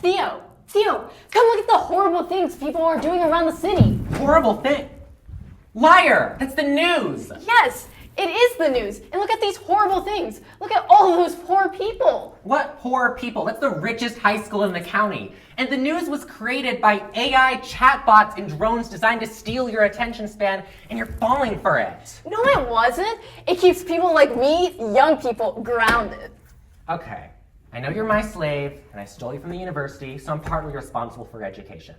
Theo, come look at the horrible things people are doing around the city. Horrible thing? Liar! That's the news! Yes, it is the news. And look at these horrible things. Look at all of those poor people. What poor people? That's the richest high school in the county. And the news was created by AI chatbots and drones designed to steal your attention span, and you're falling for it. No, it wasn't. It keeps people like me, young people, grounded. Okay, I know you're my slave, and I stole you from the university, so I'm partly responsible for your education.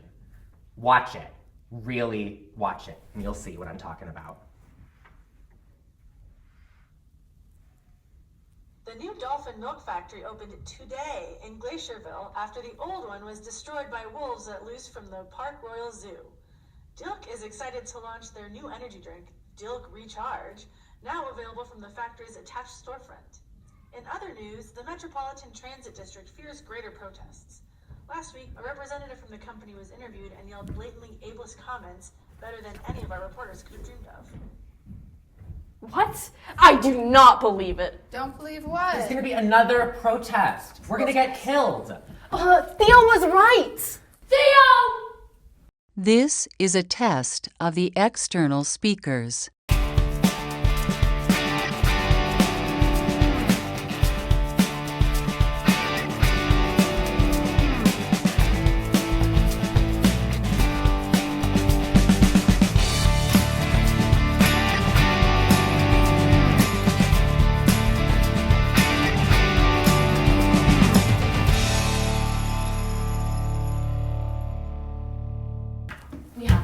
Watch it. Really watch it, and you'll see what I'm talking about. The new dolphin milk factory opened today in Glacierville after the old one was destroyed by wolves let loose from the Park Royal Zoo. Dilk is excited to launch their new energy drink, Dilk Recharge, now available from the factory's attached storefront. In other news, the Metropolitan Transit District fears greater protests. Last week, a representative from the company was interviewed and yelled blatantly ableist comments better than any of our reporters could have dreamed of. What? I do not believe it. Don't believe what? There's gonna be another protest. We're gonna get killed. Theo was right. Theo! This is a test of the external speakers.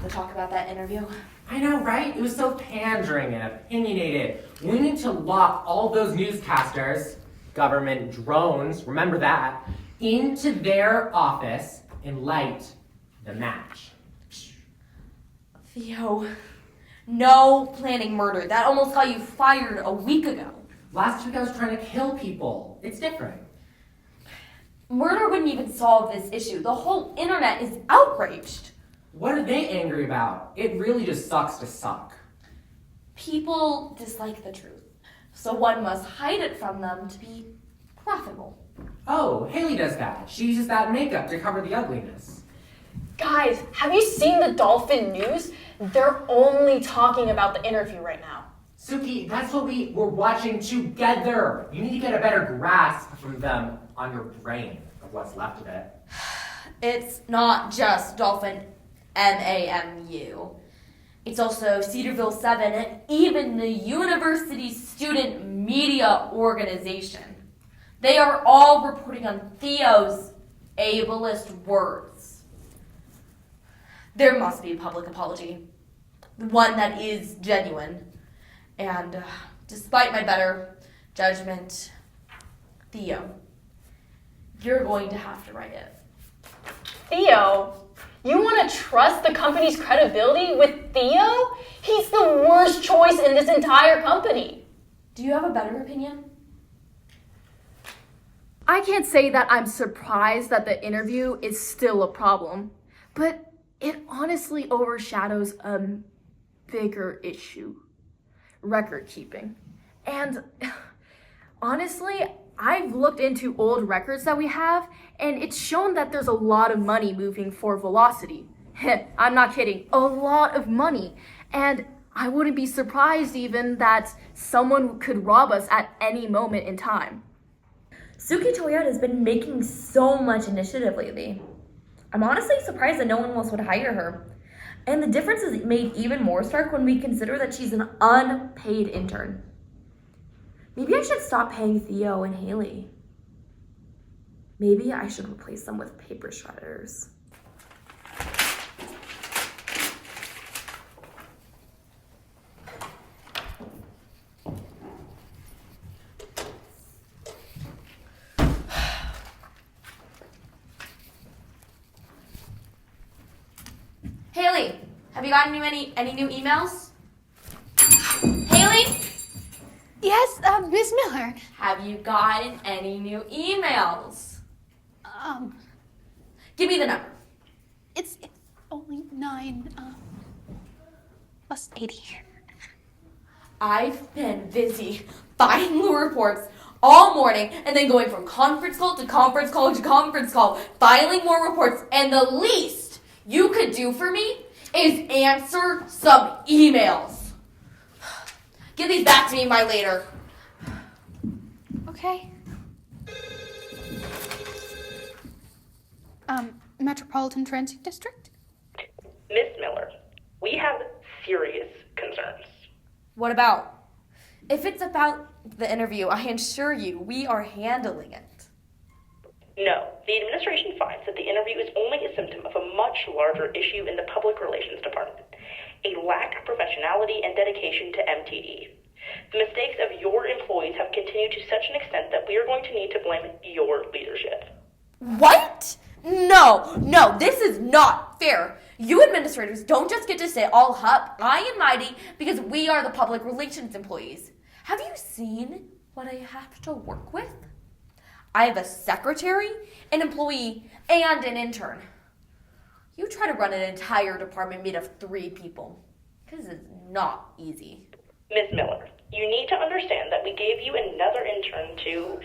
Talk about that interview. I know, right? It was so pandering and opinionated. We need to lock all those newscasters, government drones, remember that, into their office and light the match. Theo, no planning murder. That almost got you fired a week ago. Last week I was trying to kill people. It's different. Murder wouldn't even solve this issue. The whole internet is outraged. What are they angry about? It really just sucks to suck. People dislike the truth, so one must hide it from them to be profitable. Oh, Haley does that. She uses that makeup to cover the ugliness. Guys, have you seen the dolphin news? They're only talking about the interview right now. Suki, that's what we were watching together. You need to get a better grasp from them on your brain of what's left of it. It's not just Dolphin MAMU. It's also Cedarville 7 and even the University Student Media Organization. They are all reporting on Theo's ableist words. There must be a public apology, one that is genuine. And despite my better judgment, Theo, you're going to have to write it. Theo? You want to trust the company's credibility with Theo? He's the worst choice in this entire company. Do you have a better opinion? I can't say that I'm surprised that the interview is still a problem, but it honestly overshadows a bigger issue: record keeping. And honestly, I've looked into old records that we have, and it's shown that there's a lot of money moving for Velocity. I'm not kidding, a lot of money. And I wouldn't be surprised even that someone could rob us at any moment in time. Suki Toyota has been making so much initiative lately. I'm honestly surprised that no one else would hire her. And the difference is made even more stark when we consider that she's an unpaid intern. Maybe I should stop paying Theo and Haley. Maybe I should replace them with paper shredders. Haley, have you gotten any new emails? Haley? Yes, Miss Miller. Have you gotten any new emails? Give me the number. It's only 9 plus 80. I've been busy finding new reports all morning and then going from conference call to conference call to conference call, filing more reports, and the least you could do for me is answer some emails. Give these back to me by later. Okay. Metropolitan Transit District? Miss Miller, we have serious concerns. What about? If it's about the interview, I assure you, we are handling it. No, the administration finds that the interview is only a symptom of a much larger issue in the public relations department, a lack of professionality and dedication to MTE. The mistakes of your employees have continued to such an extent that we are going to need to blame your leadership. What? No, this is not fair. You administrators don't just get to sit all high and mighty because we are the public relations employees. Have you seen what I have to work with? I have a secretary, an employee, and an intern. You try to run an entire department made of 3 people. This is not easy. Ms. Miller, you need to understand that we gave you another intern to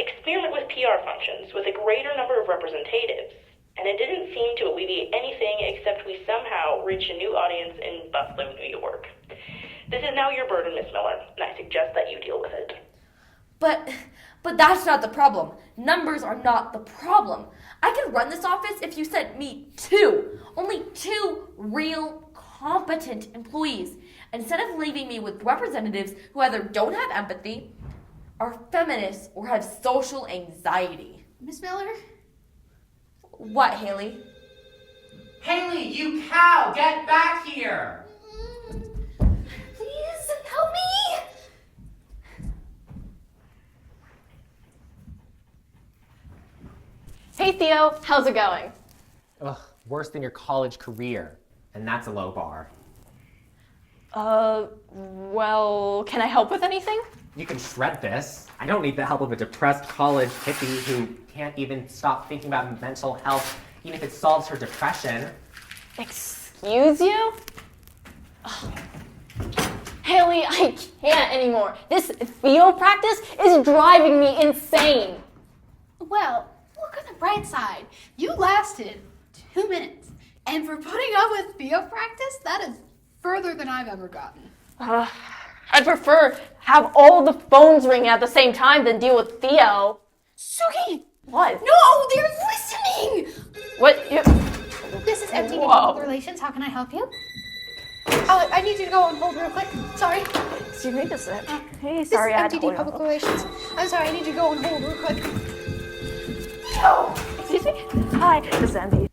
experiment with PR functions with a greater number of representatives, and it didn't seem to alleviate anything except we somehow reached a new audience in Buffalo, New York. This is now your burden, Ms. Miller, and I suggest that you deal with it. But that's not the problem. Numbers are not the problem. I could run this office if you sent me only two real competent employees, instead of leaving me with representatives who either don't have empathy, are feminists, or have social anxiety. Miss Miller? What, Haley? Haley, you cow! Get back here! Please, help me! Hey Theo, how's it going? Ugh, worse than your college career. And that's a low bar. Well, can I help with anything? You can shred this. I don't need the help of a depressed college hippie who can't even stop thinking about mental health, even if it solves her depression. Excuse you? Ugh. Haley, I can't anymore. This Theo practice is driving me insane. Well, look at the bright side. You lasted 2 minutes. And for putting up with Theo practice, that is further than I've ever gotten. I'd prefer have all the phones ringing at the same time than deal with Theo. Suki! What? No, they're listening! What? This is MTV Whoa. Public Relations. How can I help you? I need you to go on hold real quick. Sorry. Excuse me, this is Hey, This sorry, I is had to MTV hold you. Public Relations. I'm sorry, I need you to go on hold real quick. Excuse me? Hi, this is MTV.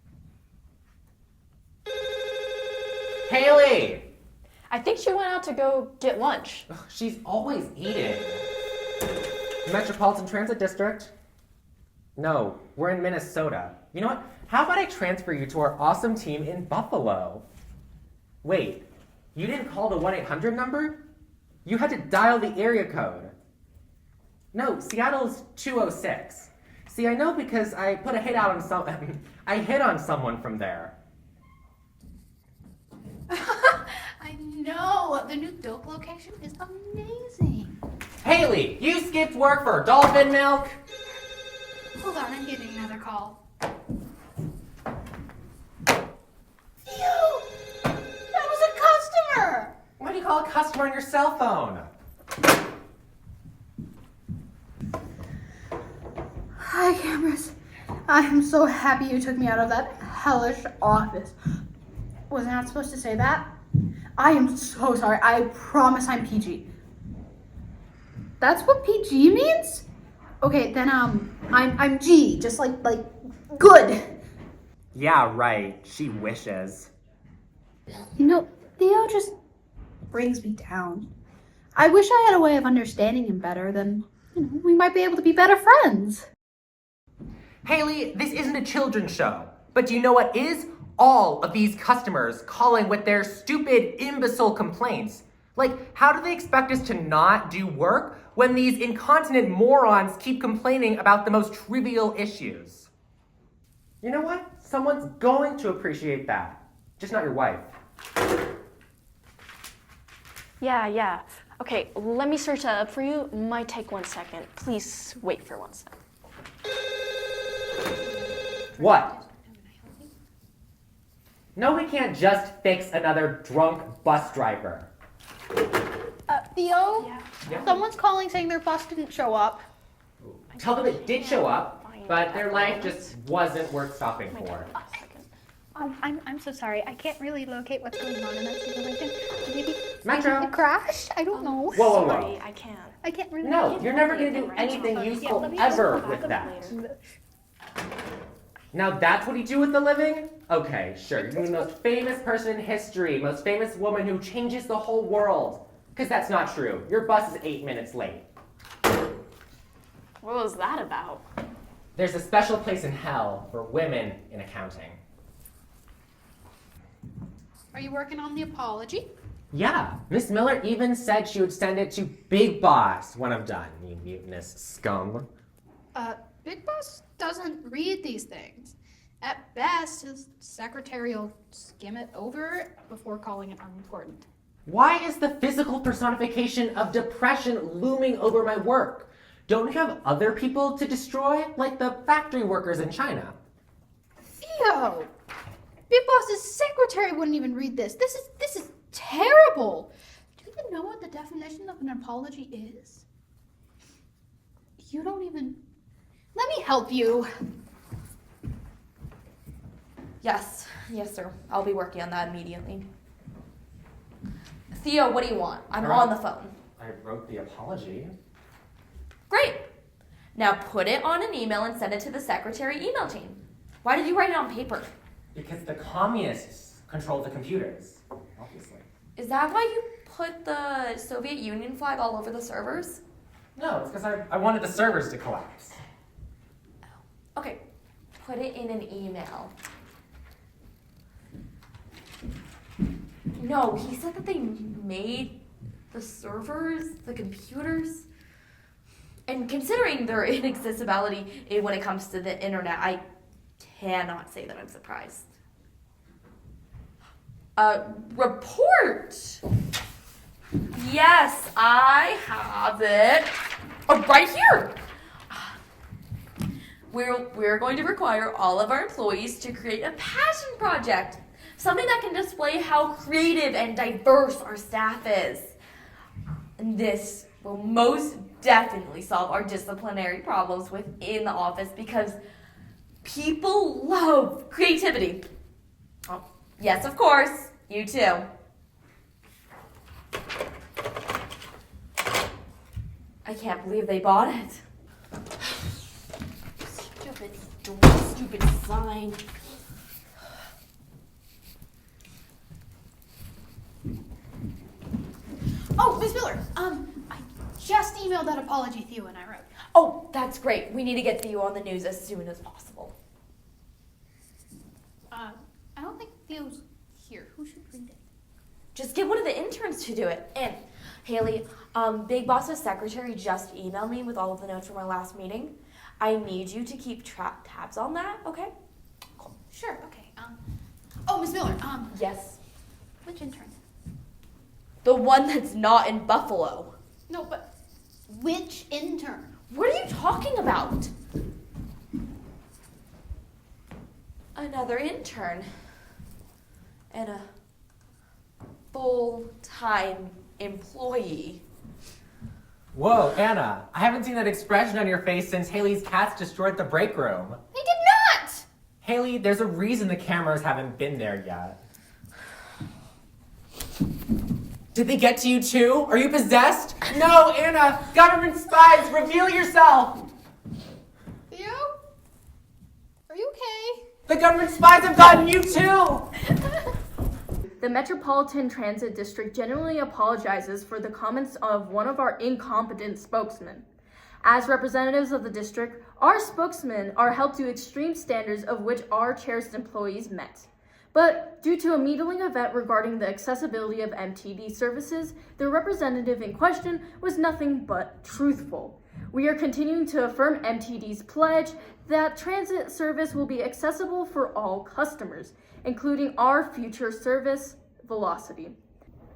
Haley! I think she went out to go get lunch. Ugh, she's always eating. Metropolitan Transit District? No, we're in Minnesota. You know what? How about I transfer you to our awesome team in Buffalo? Wait, you didn't call the 1-800 number? You had to dial the area code. No, Seattle's 206. See, I know because I put a hit out on I hit on someone from there. I know. The new Dope location is amazing. Haley, you skipped work for dolphin milk? Hold on, I'm getting another call. Theo! That was a customer! Why do you call a customer on your cell phone? Hi, cameras. I am so happy you took me out of that hellish office. Was I not supposed to say that? I am so sorry. I promise I'm PG. That's what PG means? Okay, then I'm G, just like good. Yeah, right. She wishes. You know, Theo just brings me down. I wish I had a way of understanding him better, then we might be able to be better friends. Haley, this isn't a children's show. But do you know what is? All of these customers calling with their stupid, imbecile complaints. Like, how do they expect us to not do work when these incontinent morons keep complaining about the most trivial issues? You know what? Someone's going to appreciate that. Just not your wife. Yeah. Okay, let me search that up for you. Might take 1 second. Please wait for 1 second. What? No, we can't just fix another drunk bus driver. Theo? Yeah. Someone's calling saying their bus didn't show up. Tell them it did show up, but their life just wasn't worth stopping for. I'm so sorry. I can't really locate what's going on in that situation. Maybe Metro. it crashed? I don't know. Whoa. Sorry, I can't. I can't really. No, you're never going to do anything useful ever with that. Now that's what you do with a living? Okay, sure. You're the most famous person in history, most famous woman who changes the whole world. Because that's not true. Your bus is 8 minutes late. What was that about? There's a special place in hell for women in accounting. Are you working on the apology? Yeah, Miss Miller even said she would send it to Big Boss when I'm done, you mutinous scum. Big Boss doesn't read these things. At best, his secretary will skim it over before calling it unimportant. Why is the physical personification of depression looming over my work? Don't we have other people to destroy, like the factory workers in China? Theo! Big Boss's secretary wouldn't even read this. This is terrible. Do you even know what the definition of an apology is? You don't even... Let me help you. Yes, sir. I'll be working on that immediately. Theo, what do you want? I'm on the phone. I wrote the apology. Great. Now put it on an email and send it to the secretary email chain. Why did you write it on paper? Because the communists control the computers, obviously. Is that why you put the Soviet Union flag all over the servers? No, it's because I wanted the servers to collapse. Okay, put it in an email. No, he said that they made the servers, the computers. And considering their inaccessibility when it comes to the internet, I cannot say that I'm surprised. Report! Yes, I have it. Right here! We're going to require all of our employees to create a passion project. Something that can display how creative and diverse our staff is. And this will most definitely solve our disciplinary problems within the office because people love creativity. Oh, yes, of course. You too. I can't believe they bought it. Stupid sign. Oh, Miss Miller, I just emailed that apology Theo and I wrote. Oh, that's great. We need to get Theo on the news as soon as possible. I don't think Theo's here. Who should read it? Just get one of the interns to do it. And Haley, Big Boss's secretary just emailed me with all of the notes from our last meeting. I need you to keep tabs on that, okay? Cool. Sure, okay. Oh, Miss Miller, Yes. which intern? The one that's not in Buffalo. No, but which intern? What are you talking about? Another intern. And a full-time employee. Whoa, Anna, I haven't seen that expression on your face since Haley's cats destroyed the break room. They did not! Haley, there's a reason the cameras haven't been there yet. Did they get to you too? Are you possessed? No, Anna! Government spies! Reveal yourself! Theo? Are you okay? The government spies have gotten you too! The Metropolitan Transit District genuinely apologizes for the comments of one of our incompetent spokesmen. As representatives of the district, our spokesmen are held to extreme standards of which our cherished employees met. But due to a meddling event regarding the accessibility of MTD services, the representative in question was nothing but truthful. We are continuing to affirm MTD's pledge that transit service will be accessible for all customers, including our future service, Velocity.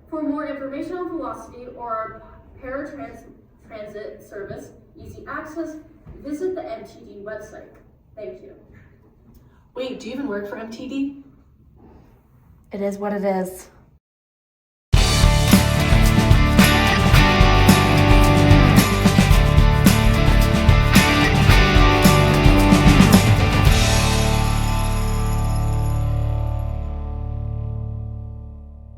For more information on Velocity or our paratransit service, Easy Access, visit the MTD website. Thank you. Wait, do you even work for MTD? It is what it is.